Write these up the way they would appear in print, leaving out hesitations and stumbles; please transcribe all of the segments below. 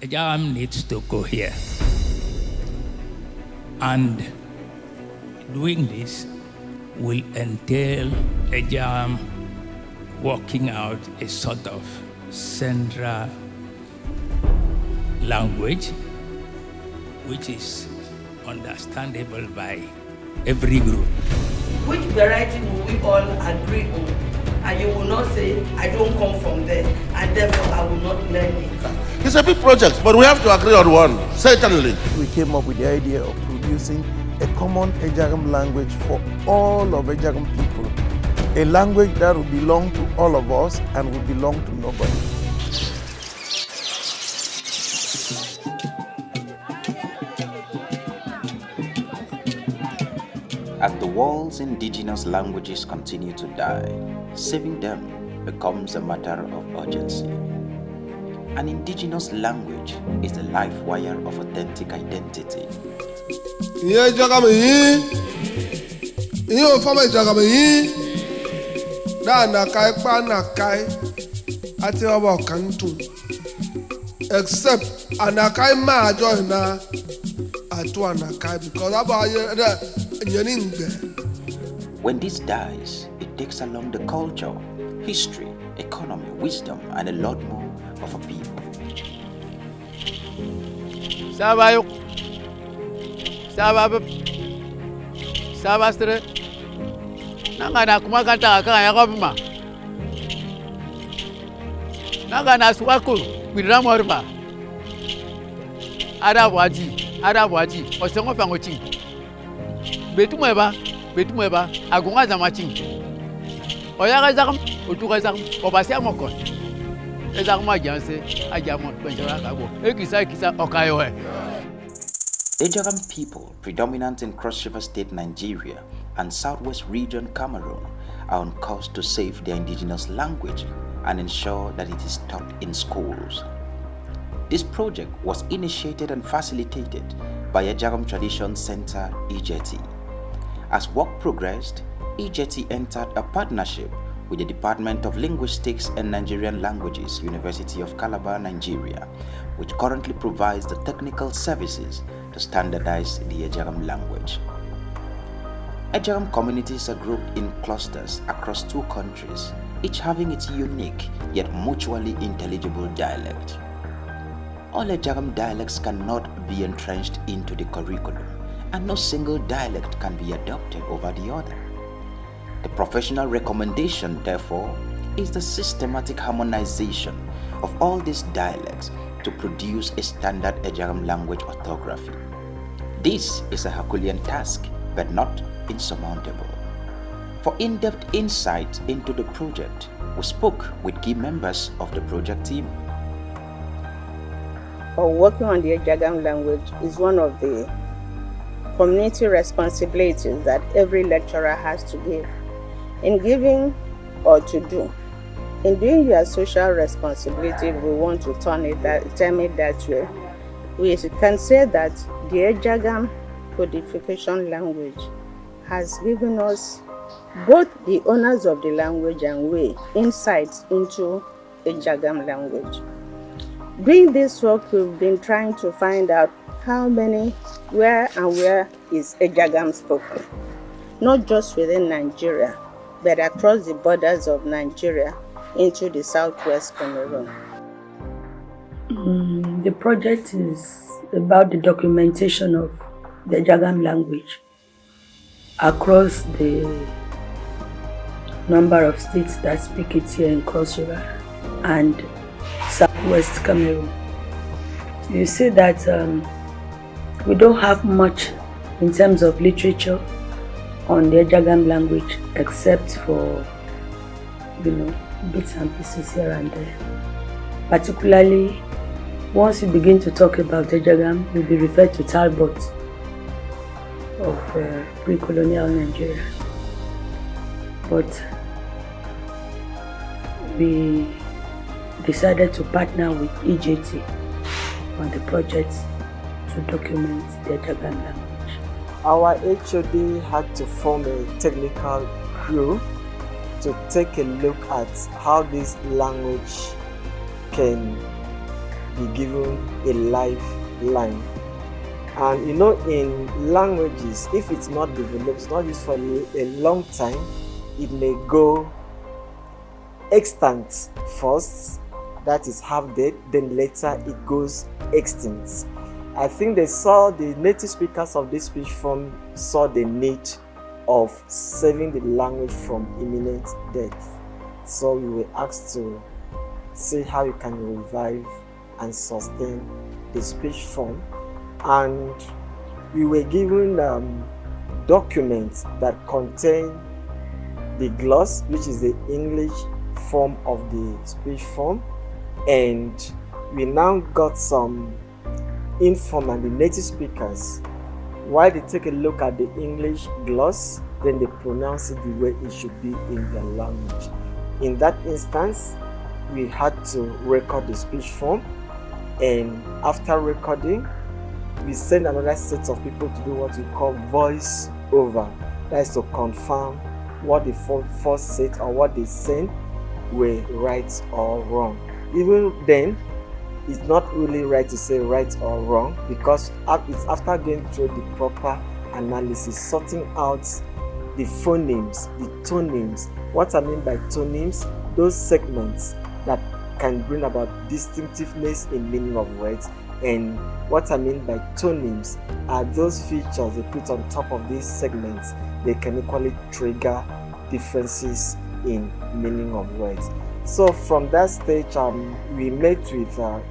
Ejagham needs to go here. And doing this will entail Ejagham working out a sort of central language which is understandable by every group. Which variety will we all agree on? And you will not say, I don't come from there, and therefore I will not learn it. It's a big project, but we have to agree on one, certainly. We came up with the idea of producing a common Ejagham language for all of Ejagham people. A language that will belong to all of us and will belong to nobody. As the world's indigenous languages continue to die, saving them becomes a matter of urgency. An indigenous language is the life wire of authentic identity. Ejagham ati obo kantu except anakai ma join na atu anakai because when this dies, it takes along the culture, history, economy, wisdom, and a lot more of a people. Sabayuk Sabab Sabastre Nangana Kumakata Kayakoma Nagana Swaku with Ramorba Arawaji, or some of Angochi. Betumeba, Agunga Machin. Oyagazam, Utugazam, Obasiamokon. Ezagma Janse, Ajamon, Benjarako, Ekisa, Okayo. Ejagham people, predominant in Cross River State, Nigeria, and Southwest Region, Cameroon, are on course to save their indigenous language and ensure that it is taught in schools. This project was initiated and facilitated by Ejagham Tradition Center, Ejagham. As work progressed, Ejagham entered a partnership with the Department of Linguistics and Nigerian Languages, University of Calabar, Nigeria, which currently provides the technical services to standardize the Ejagham language. Ejagham communities are grouped in clusters across 2 countries, each having its unique yet mutually intelligible dialect. All Ejagham dialects cannot be entrenched into the curriculum, and no single dialect can be adopted over the other. The professional recommendation, therefore, is the systematic harmonization of all these dialects to produce a standard Ejagham language orthography. This is a Herculean task, but not insurmountable. For in-depth insight into the project, we spoke with key members of the project team. Working on the Ejagham language is one of the community responsibilities that every lecturer has to give. In giving or to do. In doing your social responsibility, we want to term it that way. We can say that the Ejagham codification language has given us both the owners of the language and we insights into Ejagham language. Doing this work, we've been trying to find out where is Ejagham spoken, not just within Nigeria, but across the borders of Nigeria into the southwest Cameroon. The project is about the documentation of the Ejagham language across the number of states that speak it here in Cross River and southwest Cameroon. You see that we don't have much in terms of literature on the Ejagham language except for, bits and pieces here and there. Particularly, once you begin to talk about Ejagham, you'll be referred to Talbot of pre-colonial Nigeria. But we decided to partner with EJT on the project to document the Ejagham language. Our HOD had to form a technical crew to take a look at how this language can be given a lifeline. And you know, in languages, if it's not developed, it's not used for a long time, it may go extant first, that is half dead, then later it goes extinct. I think the native speakers of this speech form saw the need of saving the language from imminent death. So we were asked to see how you can revive and sustain the speech form. And we were given documents that contain the gloss, which is the English form of the speech form, and we now got some info on the native speakers. While they take a look at the English gloss, then they pronounce it the way it should be in their language. In that instance, we had to record the speech form, and after recording, we send another set of people to do what we call voice over. That is to confirm what the first set or what they sent were right or wrong. Even then, it's not really right to say right or wrong, because it's after going through the proper analysis, sorting out the phonemes, the tonemes. What I mean by tonemes, those segments that can bring about distinctiveness in meaning of words. And what I mean by tonemes are those features they put on top of these segments. They can equally trigger differences in meaning of words. So from that stage, we met with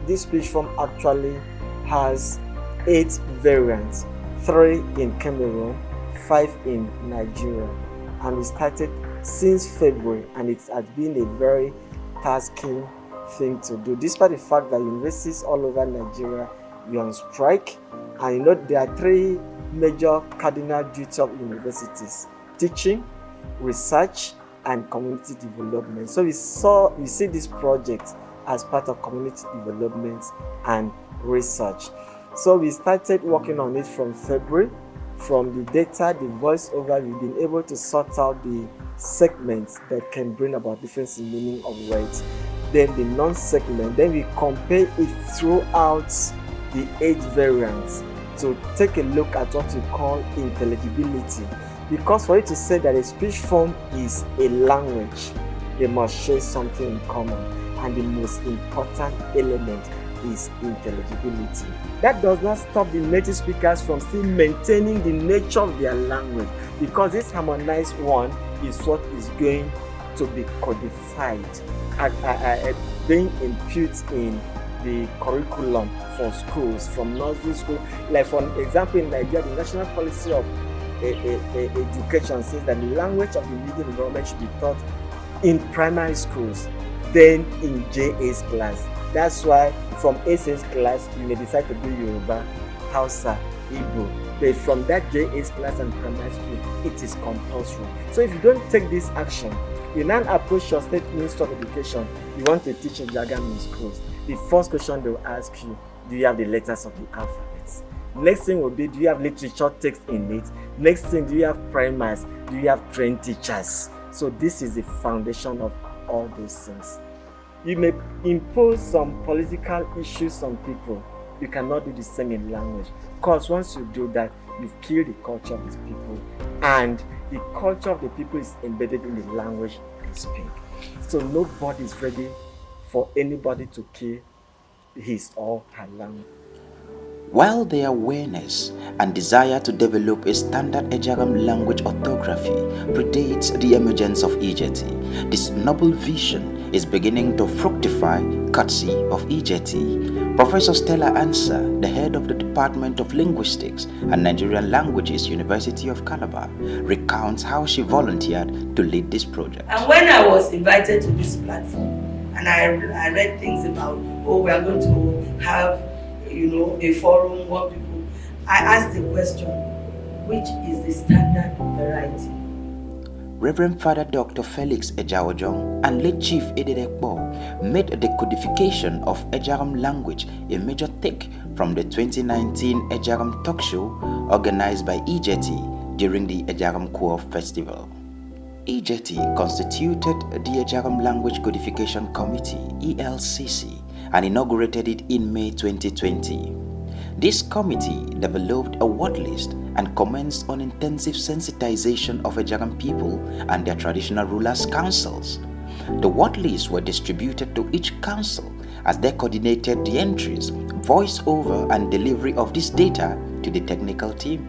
this speech form actually has 8 variants, 3 in Cameroon, 5 in Nigeria, and we started since February, and it has been a very tasking thing to do, despite the fact that universities all over Nigeria were on strike. And you know, there are 3 major cardinal duties of universities: teaching, research, and community development. So we see this project as part of community development and research. So we started working on it from February. From the data, the voiceover, we've been able to sort out the segments that can bring about difference in meaning of words. Then the non-segment, then we compare it throughout the 8 variants to take a look at what we call intelligibility. Because for you to say that a speech form is a language, they must share something in common, and the most important element is intelligibility. That does not stop the native speakers from still maintaining the nature of their language, because this harmonized one is what is going to be codified, being imputed in the curriculum for schools, from nursery school. Like for example, in Nigeria, the national policy of education says that the language of the medium environment should be taught in primary schools, then in JA's class. That's why from SS class, you may decide to do Yoruba, Hausa, Igbo. But from that JA's class and primary school, it is compulsory. So if you don't take this action, you now approach your state minister of education, you want to teach Ejagham in schools. The first question they will ask you, do you have the letters of the alphabet? Next thing will be, do you have literature text in it? Next thing, do you have primers? Do you have trained teachers? So this is the foundation of all those things. You may impose some political issues on people. You cannot do the same in language, because once you do that, you've killed the culture of these people, and the culture of the people is embedded in the language they speak. So nobody is ready for anybody to kill his or her language. While their awareness and desire to develop a standard Ejagham language orthography predates the emergence of Ejeti, this noble vision is beginning to fructify courtesy of Ejeti. Professor Stella Ansa, the head of the Department of Linguistics and Nigerian Languages, University of Calabar, recounts how she volunteered to lead this project. And when I was invited to this platform, and I read things about, we are going to have a forum where people, I asked the question, which is the standard variety? Reverend Father Dr. Felix Ejagham and late Chief Ededekbo made the codification of Ejagham language a major take from the 2019 Ejagham talk show organized by Ejeti during the Ejagham Core Festival. Ejeti constituted the Ejagham Language Codification Committee, ELCC, and inaugurated it in May 2020. This committee developed a word list and commenced on intensive sensitization of Ejagham people and their traditional rulers' councils. The word lists were distributed to each council as they coordinated the entries, voice-over and delivery of this data to the technical team.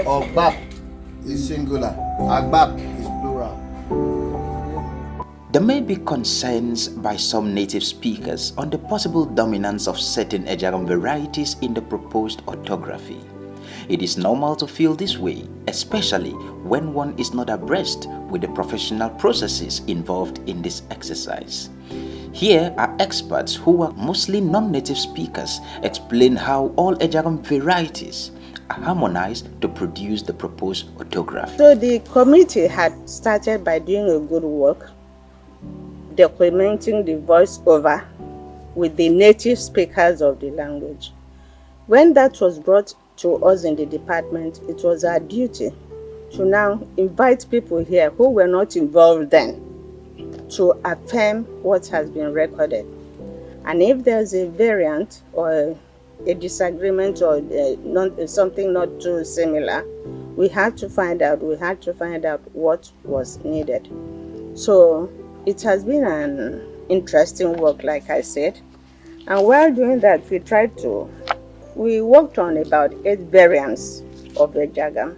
Ogbap is singular, Agbap is plural. There may be concerns by some native speakers on the possible dominance of certain Ejagham varieties in the proposed orthography. It is normal to feel this way, especially when one is not abreast with the professional processes involved in this exercise. Here are experts who are mostly non-native speakers explain how all Ejagham varieties are harmonized to produce the proposed orthography. So the committee had started by doing a good work, documenting the voice-over with the native speakers of the language. When that was brought to us in the department, it was our duty to now invite people here who were not involved then to affirm what has been recorded. And if there's a variant or a disagreement or something not too similar, we had to find out what was needed. So it has been an interesting work, like I said. And while doing that, we worked on about 8 variants of Ejagham.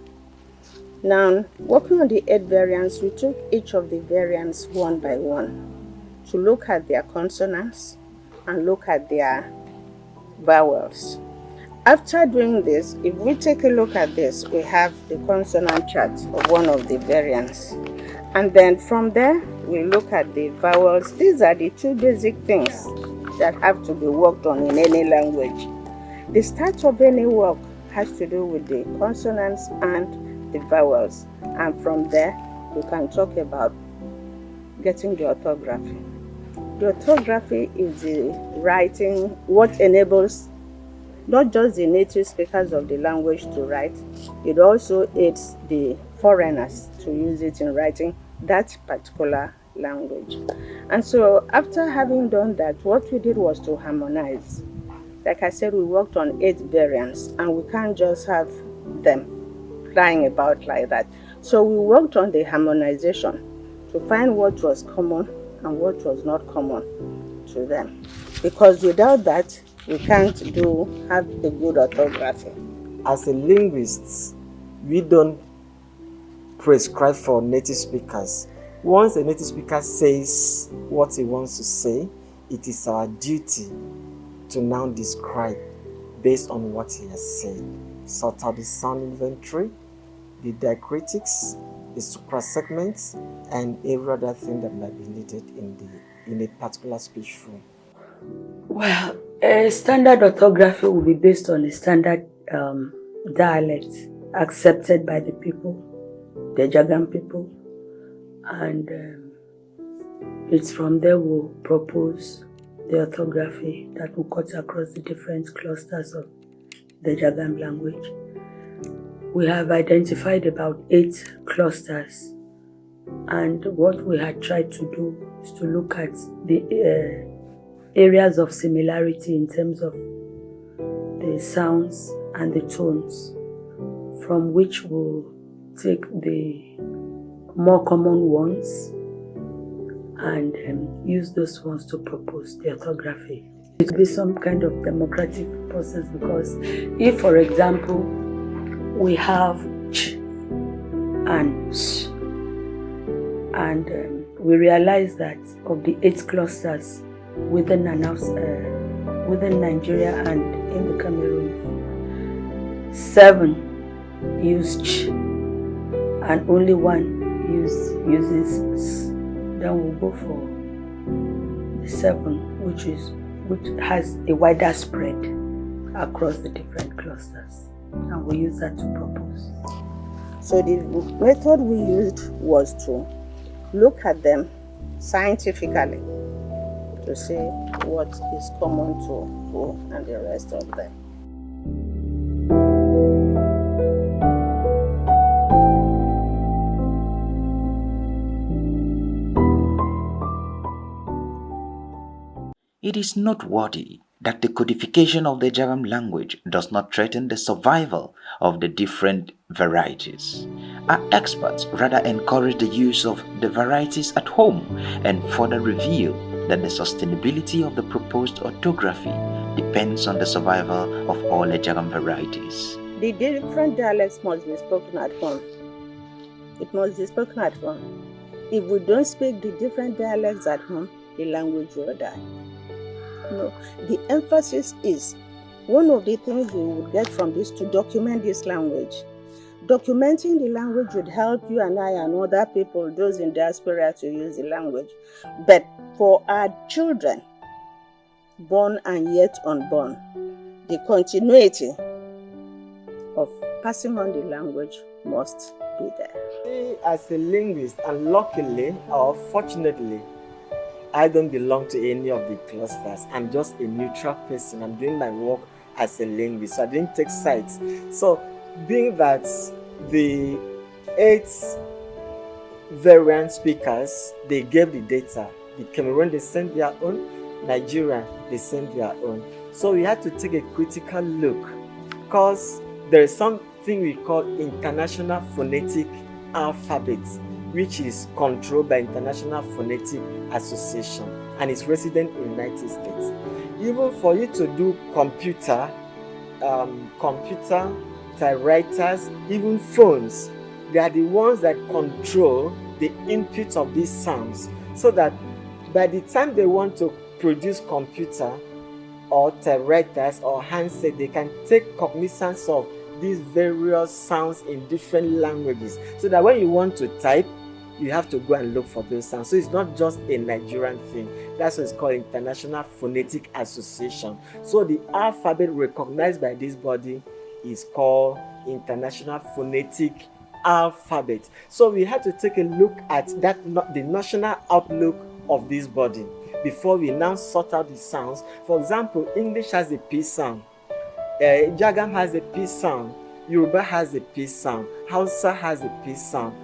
Now, working on the 8 variants, we took each of the variants one by one to look at their consonants and look at their vowels. After doing this, if we take a look at this, we have the consonant chart of one of the variants. And then from there, we look at the vowels. These are the 2 basic things that have to be worked on in any language. The start of any work has to do with the consonants and the vowels. And from there, we can talk about getting the orthography. The orthography is the writing, what enables not just the native speakers of the language to write, it also aids the foreigners to use it in writing that particular language. And so after having done that, what we did was to harmonize. Like I said, we worked on 8 variants, and we can't just have them flying about like that. So we worked on the harmonization to find what was common and what was not common to them. Because without that, we can't have a good orthography. As a linguist, we don't prescribe for native speakers. Once a native speaker says what he wants to say, it is our duty to now describe based on what he has said. Sort out the sound inventory, the diacritics, the suprasegments, and every other thing that might be needed in a particular speech form. Well, a standard orthography will be based on a standard dialect accepted by the people, the Ejagham people, and it's from there we'll propose the orthography that will cut across the different clusters of the Ejagham language. We have identified about 8 clusters, and what we had tried to do is to look at the areas of similarity in terms of the sounds and the tones, from which we'll take the more common ones and use those ones to propose the orthography. It will be some kind of democratic process, because if, for example, we have ch and sh, and we realize that of the 8 clusters within Nigeria and in the Cameroon, 7 use ch and only 1 uses s, then we'll go for the 7, which has a wider spread across the different clusters, and we use that to propose. So the method we used was to look at them scientifically to see what is common to who and the rest of them. It is noteworthy that the codification of the Ejagham language does not threaten the survival of the different varieties. Our experts rather encourage the use of the varieties at home and further reveal that the sustainability of the proposed orthography depends on the survival of all Ejagham varieties. The different dialects must be spoken at home. It must be spoken at home. If we don't speak the different dialects at home, the language will die. No, the emphasis is one of the things we would get from this to document this language. Documenting the language would help you and I and other people, those in diaspora, to use the language. But for our children, born and yet unborn, the continuity of passing on the language must be there. As a linguist, and luckily or fortunately, I don't belong to any of the clusters. I'm just a neutral person. I'm doing my work as a linguist, so I didn't take sides. So, being that the 8 variant speakers, they gave the data. The Cameroon, they sent their own. Nigeria, they sent their own. So we had to take a critical look, because there is something we call International Phonetic Alphabet, which is controlled by International Phonetic Association and is resident in the United States. Even for you to do computer, typewriters, even phones, they are the ones that control the input of these sounds, so that by the time they want to produce computer or typewriters or handset, they can take cognizance of these various sounds in different languages, so that when you want to type, you have to go and look for those sounds. So it's not just a Nigerian thing. That's what it's called International Phonetic Association. So the alphabet recognized by this body is called International Phonetic Alphabet. So we had to take a look at that, the national outlook of this body before we now sort out the sounds. For example, English has a P sound, Ejagham has a P sound, Yoruba has a P sound, Hausa has a P sound.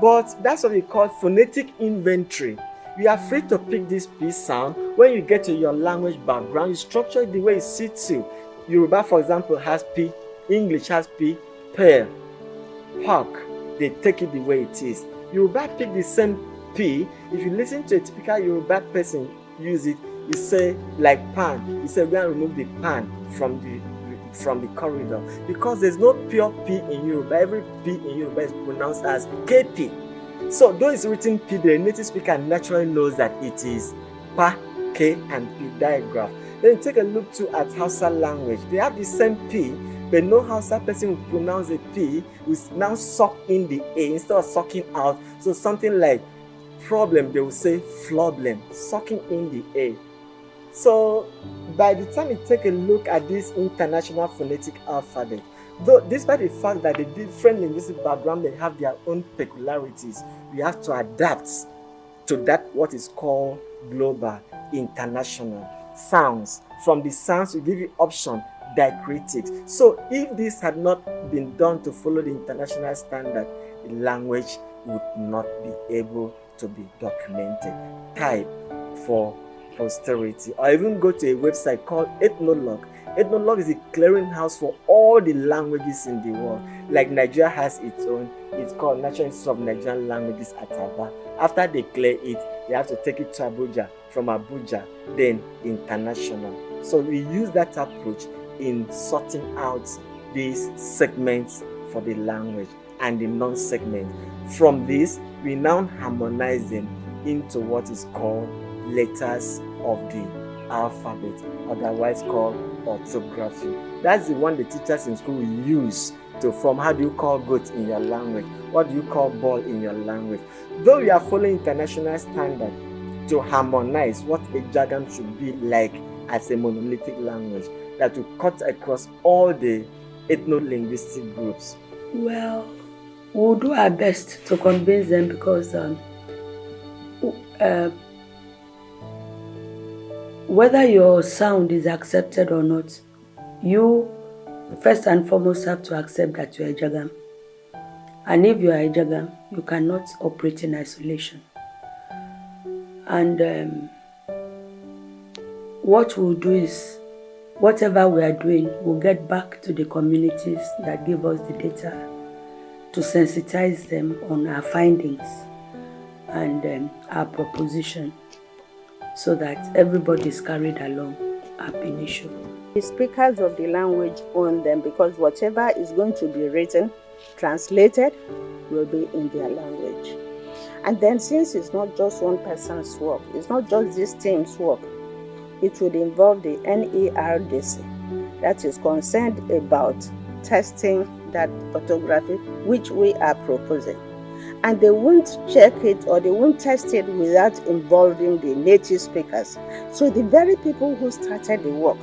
But that's what we call phonetic inventory. You are free to pick this P sound. When you get to your language background, you structure it the way it suits you. Yoruba, for example, has P, English has P, pair, park. They take it the way it is. Yoruba pick the same P. If you listen to a typical Yoruba person use it, you say like pan. You say we're going to remove the pan from the corridor, because there's no pure P in Yoruba. Every P in Yoruba is pronounced as KP. So though it's written P, the native speaker naturally knows that it is Pa, K, and P digraph. Then you take a look too at Hausa language. They have the same P, but no Hausa person will pronounce a P, will now suck in the A instead of sucking out. So something like problem, they will say problem, sucking in the A. So by the time you take a look at this International Phonetic Alphabet, though despite the fact that the different linguistic background, they have their own peculiarities, we have to adapt to that what is called global, international sounds. From the sounds, we give you option, diacritics. So if this had not been done to follow the international standard, the language would not be able to be documented. Type for posterity, or even go to a website called Ethnologue. Ethnologue is a clearinghouse for all the languages in the world. Like Nigeria has its own, it's called National Institute of Nigerian Languages at Aba. After they clear it, they have to take it to Abuja, from Abuja, then international. So we use that approach in sorting out these segments for the language and the non-segment. From this, we now harmonize them into what is called letters of the alphabet, otherwise called orthography. That's the one the teachers in school will use to form how do you call goat in your language, what do you call ball in your language. Though we are following international standard to harmonize what Ejagham should be like as a monolithic language that will cut across all the ethno-linguistic groups. Well, we'll do our best to convince them, because whether your sound is accepted or not, you first and foremost have to accept that you are Ejagham. And if you are Ejagham, you cannot operate in isolation. And what we'll do is, whatever we are doing, we'll get back to the communities that give us the data to sensitize them on our findings and our proposition, so that everybody is carried along ab initio. The speakers of the language own them, because whatever is going to be written, translated, will be in their language. And then, since it's not just one person's work, it's not just this team's work, it would involve the NERDC, that is concerned about testing that orthography, which we are proposing. And they won't check it or they won't test it without involving the native speakers. So the very people who started the work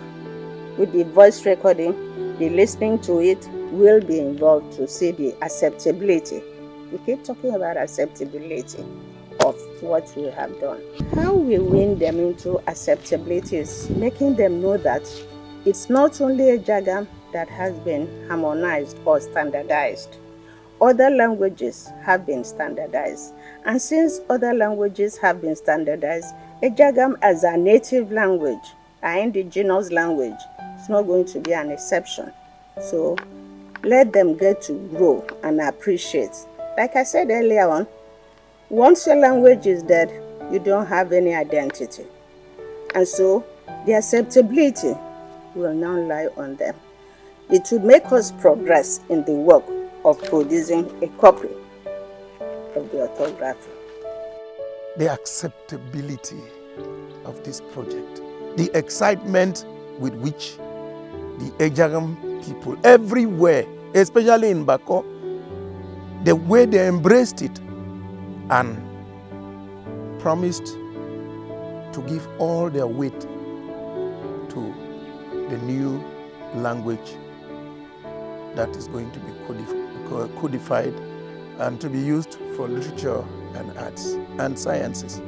with the voice recording, the listening to it, will be involved to see the acceptability. We keep talking about acceptability of what we have done. How we win them into acceptability is making them know that it's not only Ejagham that has been harmonized or standardized. Other languages have been standardized. And since other languages have been standardized, Ejagham as a native language, our indigenous language, is not going to be an exception. So let them get to grow and appreciate. Like I said earlier on, once your language is dead, you don't have any identity. And so the acceptability will now lie on them. It would make us progress in the work of producing a copy of the orthography. The acceptability of this project, the excitement with which the Ejagham people everywhere, especially in Bako, the way they embraced it and promised to give all their weight to the new language that is going to be codified and to be used for literature and arts and sciences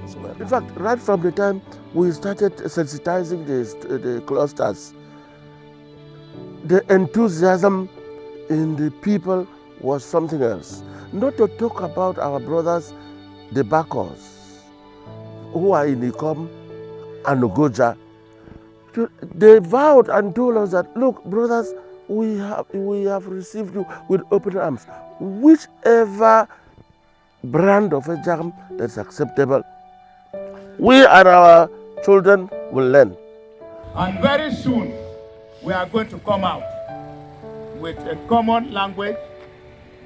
as well. In fact, right from the time we started sensitizing the clusters, the enthusiasm in the people was something else. Not to talk about our brothers, the Bakos, who are in Ikom and Ogoja. They vowed and told us that, look, brothers, we have received you with open arms. Whichever brand of Ejagham that's acceptable, we and our children will learn. And very soon, we are going to come out with a common language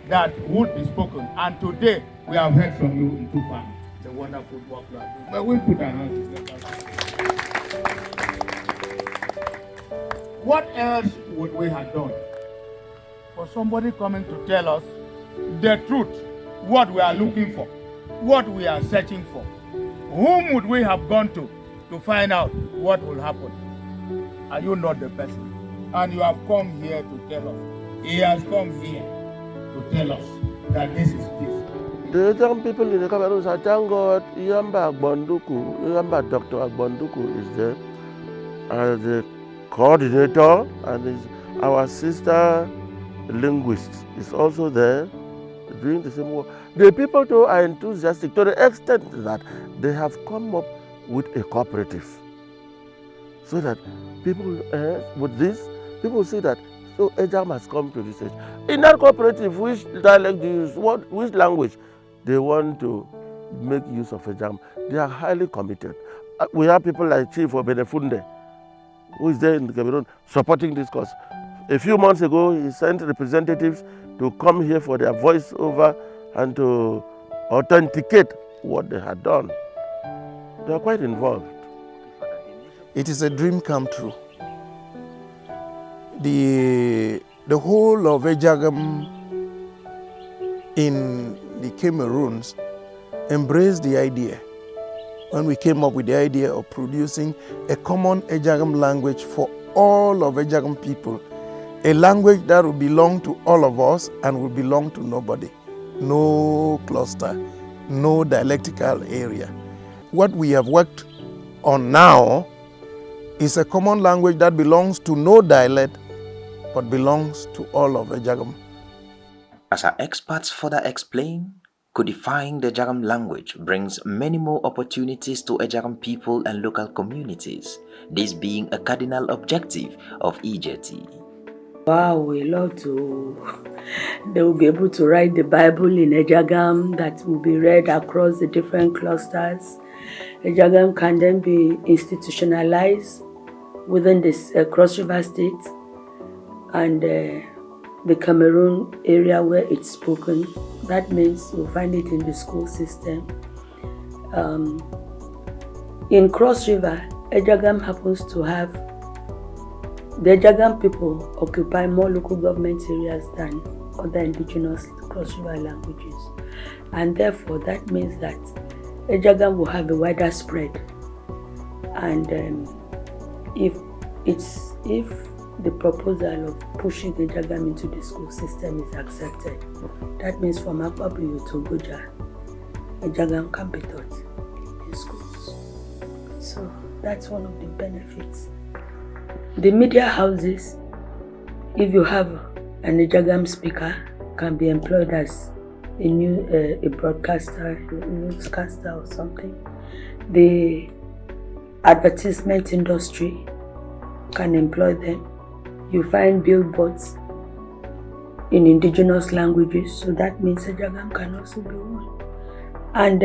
that would be spoken. And today, we have heard from you in Tufan, the wonderful work you are doing. But we'll put our hands together. What else would we have done for somebody coming to tell us the truth, what we are looking for, what we are searching for? Whom would we have gone to find out what will happen? Are you not the person? And you have come here to tell us. He has come here to tell us that this is this. The young people in the Cameroon say, thank God, Iyamba Dr. Agbonduku is there as the coordinator, and our sister linguist is also there doing the same work. The people too are enthusiastic to the extent that they have come up with a cooperative, so that people with this, people see that so Ejagham has come to this age. In that cooperative, which dialect do you use? Which language they want to make use of Ejagham? They are highly committed. We have people like Chief Obenefunde, who is there in Cameroon supporting this cause. A few months ago, he sent representatives to come here for their voiceover and to authenticate what they had done. They are quite involved. It is a dream come true. The whole of Ejagham in the Cameroons embraced the idea when we came up with the idea of producing a common Ejagham language for all of Ejagham people, a language that will belong to all of us and will belong to nobody, no cluster, no dialectical area. What we have worked on now is a common language that belongs to no dialect but belongs to all of Ejagham. As our experts further explain, Codifying the Ejagham language brings many more opportunities to Ejagham people and local communities, this being a cardinal objective of EJT. Wow, a lot to. They will be able to write the Bible in Ejagham that will be read across the different clusters. Ejagham can then be institutionalized within this Cross River State and the Cameroon area where it's spoken. That means you'll find it in the school system. In Cross River, Ejagham happens to have, the Ejagham people occupy more local government areas than other indigenous Cross River languages. And therefore, that means that Ejagham will have a wider spread. And if the proposal of pushing Ejagham into the school system is accepted, that means from Akwabuyo to Goja, Ejagham can be taught in schools. So that's one of the benefits. The media houses, if you have an Ejagham speaker, can be employed as a broadcaster, a newscaster or something. The advertisement industry can employ them. You find billboards in indigenous languages, so that means Ejagham can also be one. And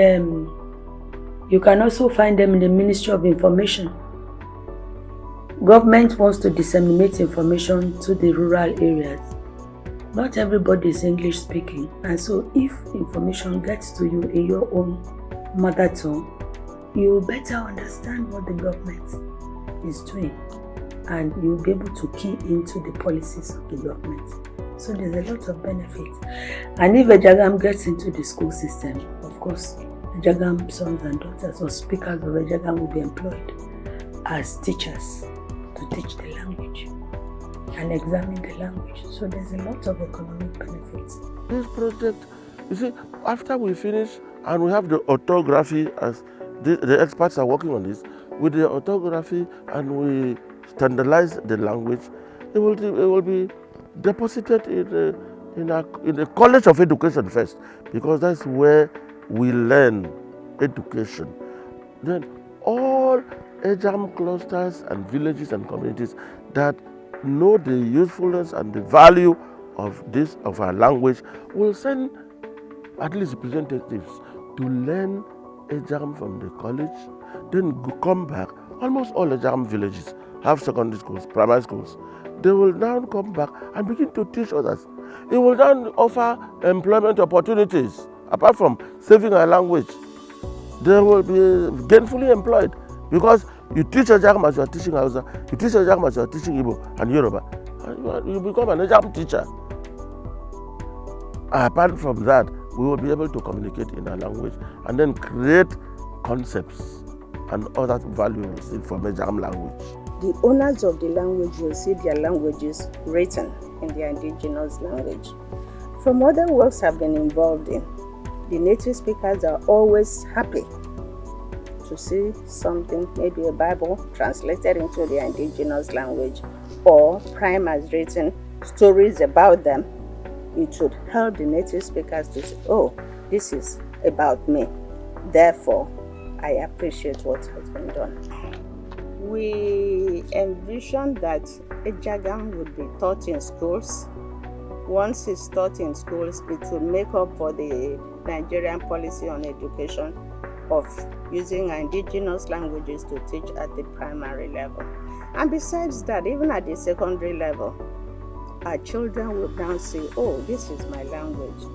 you can also find them in the Ministry of Information. Government wants to disseminate information to the rural areas. Not everybody is English speaking, and so if information gets to you in your own mother tongue, you better understand what the government is doing, and you'll be able to key into the policies of the government. So there's a lot of benefits. And if Ejagham gets into the school system, of course, Ejagham sons and daughters or speakers of Ejagham will be employed as teachers to teach the language and examine the language. So there's a lot of economic benefits. This project, you see, after we finish and we have the orthography, as the experts are working on this, with the orthography and we standardize the language, it will be deposited in the College of Education first, because that's where we learn education. Then all Ejagham clusters and villages and communities that know the usefulness and the value of our language will send at least representatives to learn Ejagham from the college, then come back. Almost all Ejagham villages have secondary schools, primary schools. They will now come back and begin to teach others. It will then offer employment opportunities. Apart from saving our language, they will be gainfully employed, because you teach Ejagham as you are teaching Hausa, you teach Ejagham as you are teaching Igbo and Yoruba, and you become an Ejagham teacher. Apart from that, we will be able to communicate in our language and then create concepts and other values from Ejagham language. The owners of the language will see their languages written in their indigenous language. From other works I've been involved in, the native speakers are always happy to see something, maybe a Bible translated into their indigenous language, or Prime has written stories about them. It would help the native speakers to say, oh, this is about me. Therefore, I appreciate what has been done. We envision that Ejagham would be taught in schools. Once it's taught in schools, it will make up for the Nigerian policy on education of using indigenous languages to teach at the primary level. And besides that, even at the secondary level, our children will now say, oh, this is my language.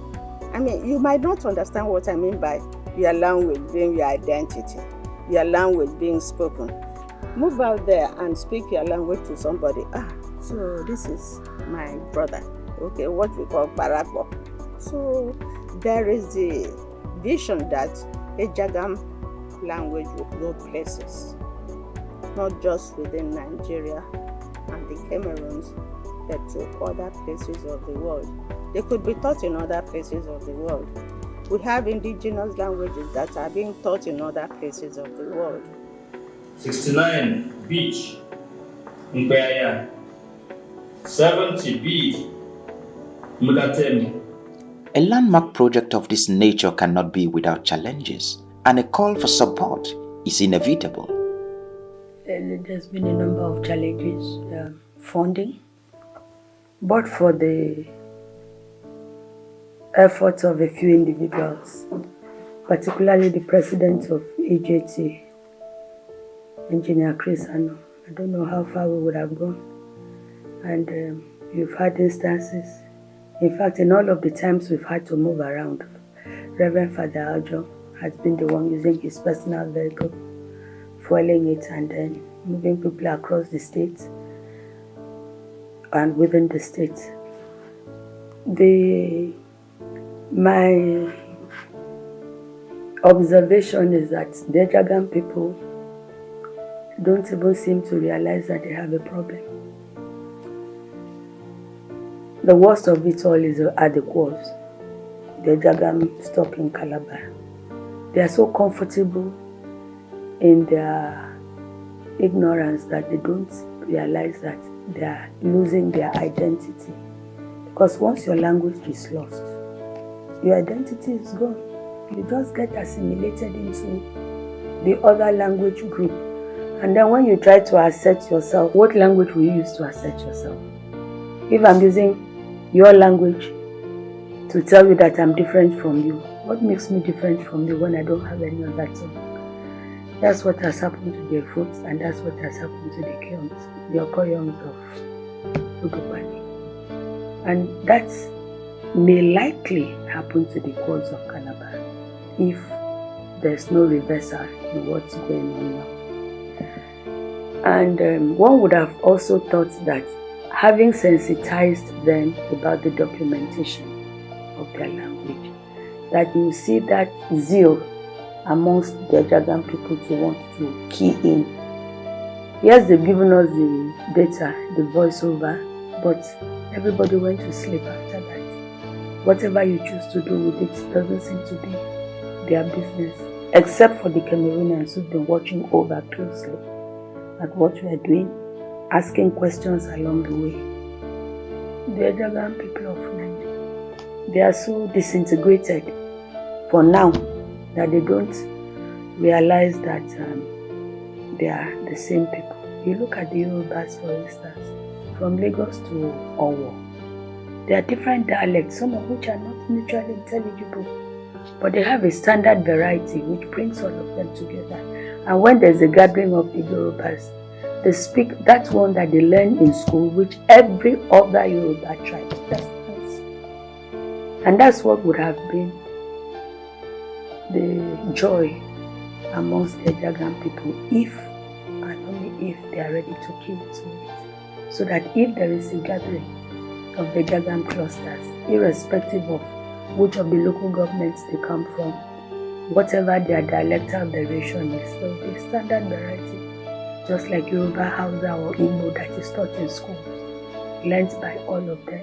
I mean, you might not understand what I mean by your language being your identity, your language being spoken. Move out there and speak your language to somebody. So this is my brother. Okay, what we call Barakbo. So there is the vision that Ejagham language will go places, not just within Nigeria and the Cameroons, but to other places of the world. They could be taught in other places of the world. We have indigenous languages that are being taught in other places of the world. 69 beach Mbeya, 70 beach Mugatemi, A landmark project of this nature cannot be without challenges, and a call for support is inevitable. There's been a number of challenges. Funding, but for the efforts of a few individuals, particularly the president of AJT, Engineer Chris Ano. I don't know how far we would have gone. And you've had instances. In fact, in all of the times we've had to move around, Reverend Father Aljo has been the one using his personal vehicle, fueling it, and then moving people across the state and within the state. My observation is that the Ejagham people don't even seem to realize that they have a problem. The worst of it all is at the course. The Ejagham stock in Calabar. They are so comfortable in their ignorance that they don't realize that they are losing their identity. Because once your language is lost, your identity is gone. You just get assimilated into the other language group. And then when you try to assert yourself, what language will you use to assert yourself? If I'm using your language to tell you that I'm different from you, what makes me different from you when I don't have any of that tongue? That's what has happened to the Efforts, and that's what has happened to the Kyons, the Okoyons of Ugubani. And that may likely happen to the Quads of Calabar if there's no reversal in what's going on now. And one would have also thought that having sensitized them about the documentation of their language, that you see that zeal amongst the Ejagham people to want to key in. Yes, they've given us the data, the voiceover, but everybody went to sleep after that. Whatever you choose to do with it doesn't seem to be their business, except for the Cameroonians who've been watching over closely at what we are doing, asking questions along the way. The Ejagham people of Nigeria, they are so disintegrated for now that they don't realize that they are the same people. You look at the Yorubas, for instance, from Lagos to Owo. There are different dialects, some of which are not mutually intelligible, but they have a standard variety which brings all of them together. And when there's a gathering of the Yorubas, they speak that one that they learn in school, which every other Yoruba tribe understands. And that's what would have been the joy amongst the Ejagham people if and only if they are ready to key to it. So that if there is a gathering of the Ejagham clusters, irrespective of which of the local governments they come from, whatever their dialectal variation is, there will be a standard variety, just like Yoruba, Hausa or Igbo that is taught in schools, learnt by all of them,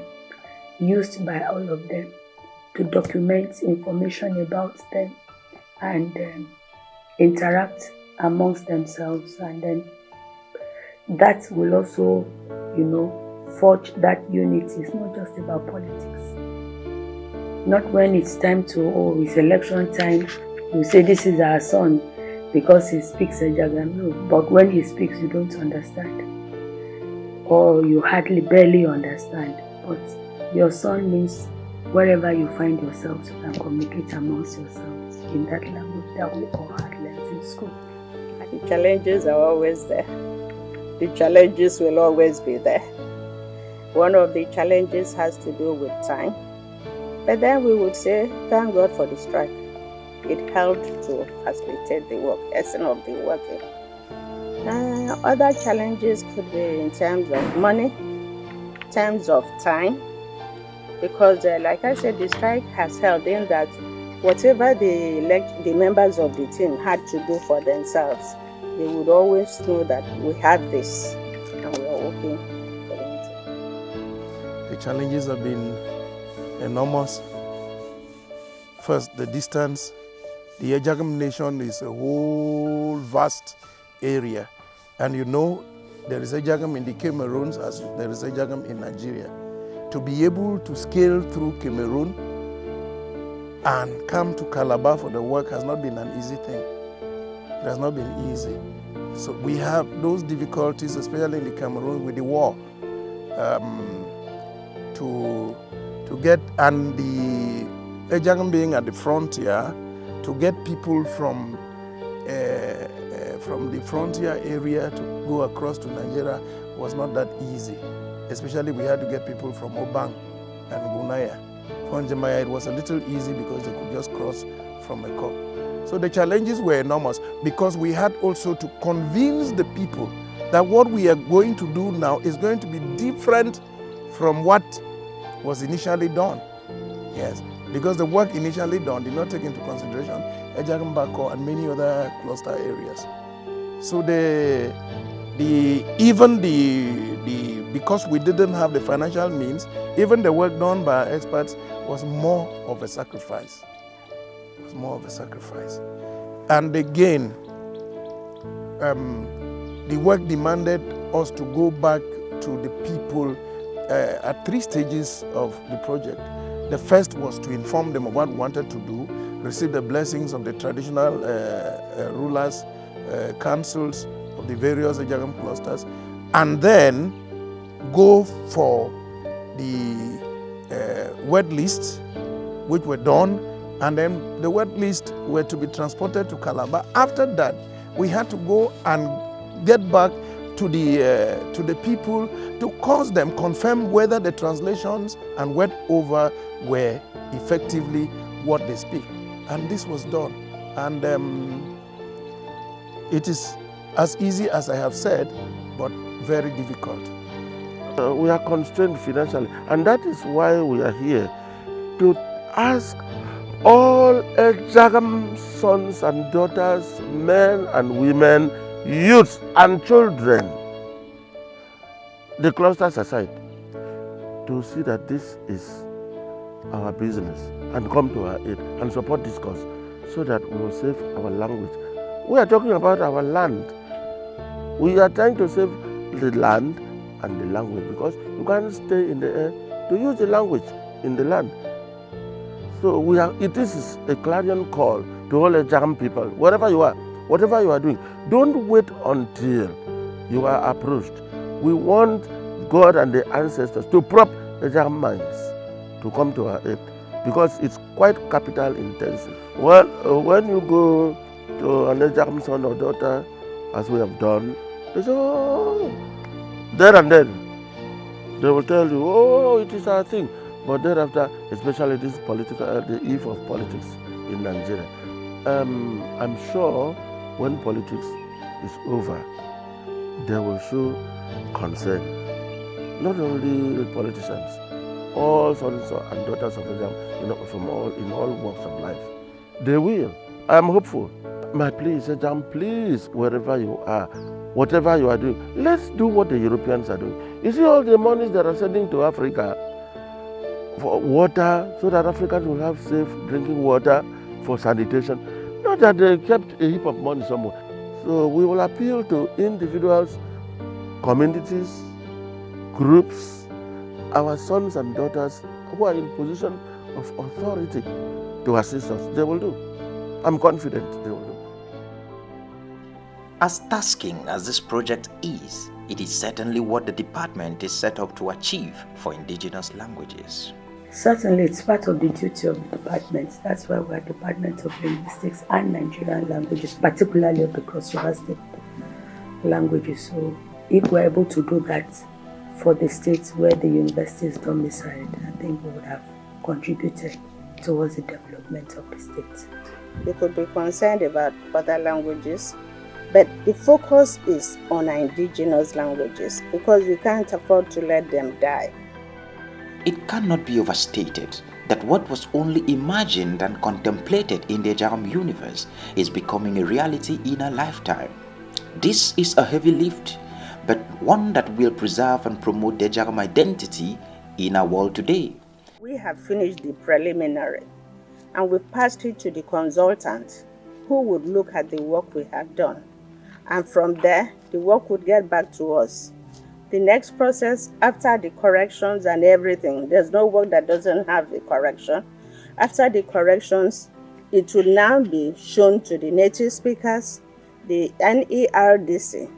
used by all of them to document information about them and interact amongst themselves, and then that will also, forge that unity. It's not just about politics. Not when it's time to, it's election time, you say this is our son because he speaks Ejagham. No, but when he speaks you don't understand, or you barely understand. But your son means wherever you find yourselves, you can communicate amongst yourselves in that language that we all had learned in school. The challenges are always there. The challenges will always be there. One of the challenges has to do with time. But then we would say, thank God for the strike. It helped to facilitate the work, essence of the working. Other challenges could be in terms of money, terms of time, because like I said, the strike has held in that whatever the members of the team had to do for themselves, they would always know that we have this and we are working for them. The challenges have been enormous. First, the distance. The Ejagham nation is a whole vast area. And there is Ejagham in the Cameroons as there is Ejagham in Nigeria. To be able to scale through Cameroon and come to Calabar for the work has not been an easy thing. It has not been easy. So we have those difficulties, especially in the Cameroon with the war, to get, and the Ejagham being at the frontier, to get people from the frontier area to go across to Nigeria was not that easy. Especially we had to get people from Obang and Gunaya. For Njemaya, it was a little easy because they could just cross from Eko. So the challenges were enormous because we had also to convince the people that what we are going to do now is going to be different from what was initially done. Yes, because the work initially done did not take into consideration Ejagham Bako and many other cluster areas. So because we didn't have the financial means, even the work done by our experts was more of a sacrifice. It was more of a sacrifice. And again, the work demanded us to go back to the people at 3 stages of the project. The first was to inform them of what we wanted to do, receive the blessings of the traditional rulers, councils of the various Ejagham clusters, and then go for the word lists, which were done, and then the word lists were to be transported to Calabar. After that, we had to go and get back to the people to cause them confirm whether the translations and word over were effectively what they speak. And this was done. And it is as easy as I have said, but very difficult. We are constrained financially, and that is why we are here, to ask all Ejagham sons and daughters, men and women, youths and children, the clusters aside, to see that this is our business and come to our aid and support this cause so that we will save our language. We are talking about our land. We are trying to save the land and the language because you can't stay in the air to use the language in the land. So it is a clarion call to all Ejagham people, wherever you are, whatever you are doing, don't wait until you are approached. We want God and the ancestors to prop Ejagham minds to come to our aid because it's quite capital intensive. Well, when you go to an Ejagham son or daughter, as we have done, they say, oh, there and then, they will tell you, oh, it is our thing. But thereafter, especially this political, the eve of politics in Nigeria, I'm sure when politics is over, they will show concern. Not only the politicians, all sons and daughters of Ejagham, from in all walks of life. They will. I am hopeful. My plea is, Ejagham, please, wherever you are, whatever you are doing, let's do what the Europeans are doing. You see all the monies that are sending to Africa for water, so that Africans will have safe drinking water for sanitation. Not that they kept a heap of money somewhere. So we will appeal to individuals, communities, groups, our sons and daughters who are in position of authority to assist us. They will do. I'm confident they will do. As tasking as this project is, it is certainly what the department is set up to achieve for indigenous languages. Certainly, it's part of the duty of the department. That's why we're Department of Linguistics and Nigerian languages, particularly of the Cross-River State languages. So if we're able to do that for the states where the university is domiciled, I think we would have contributed towards the development of the state. We could be concerned about other languages, but the focus is on our indigenous languages because we can't afford to let them die. It cannot be overstated that what was only imagined and contemplated in the Ejagham universe is becoming a reality in a lifetime. This is a heavy lift, but one that will preserve and promote the Ejagham identity in our world today. We have finished the preliminary and we've passed it to the consultant who would look at the work we have done. And from there, the work would get back to us. The next process, after the corrections and everything, there's no work that doesn't have a correction. After the corrections, it will now be shown to the native speakers. The NERDC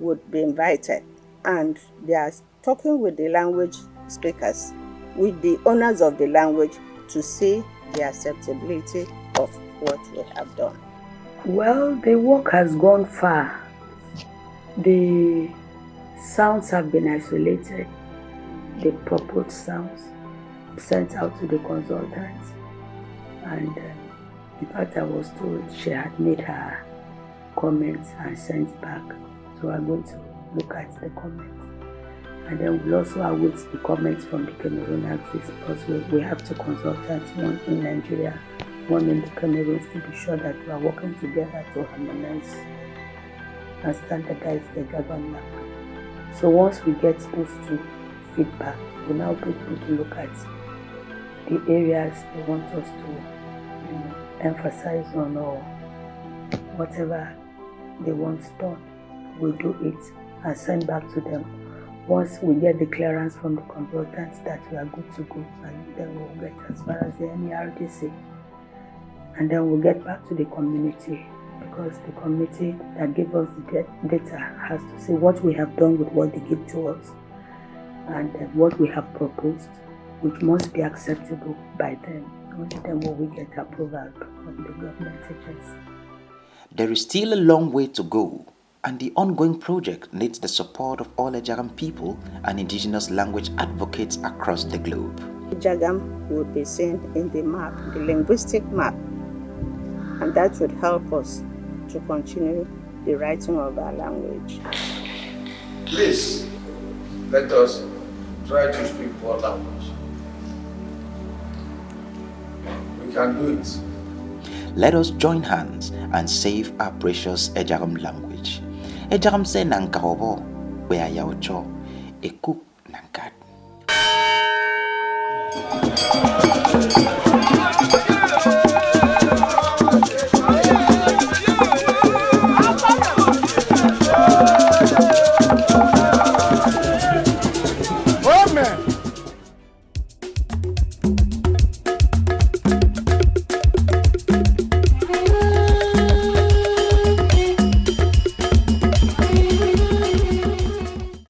would be invited, and they are talking with the language speakers, with the owners of the language, to see the acceptability of what we have done. Well, the work has gone far. The sounds have been isolated, the proposed sounds sent out to the consultants, and in fact I was told she had made her comments and sent back, so we're going to look at the comments, and then we'll also await the comments from the Cameroonians, because we have two consultants, one in Nigeria, one in the Cameroons, to be sure that we are working together to harmonize and standardize the Ejagham language. So once we get those two feedback, we'll now be able to look at the areas they want us to emphasize on, or whatever they want done. We'll do it and send back to them. Once we get the clearance from the consultants that we are good to go, and then we'll get as far as the NERDC. And then we'll get back to the community, because the committee that gave us the data has to see what we have done with what they give to us, and what we have proposed, which must be acceptable by them. Only then will we get approval from the government agency. There is still a long way to go, and the ongoing project needs the support of all Ejagham people and indigenous language advocates across the globe. Ejagham would be seen in the map, the linguistic map, and that would help us to continue the writing of our language. Please, let us try to speak more language. We can do it. Let us join hands and save our precious Ejagham language. Ejagham se nang kaobo, wea yaocho, ekuk nangkat.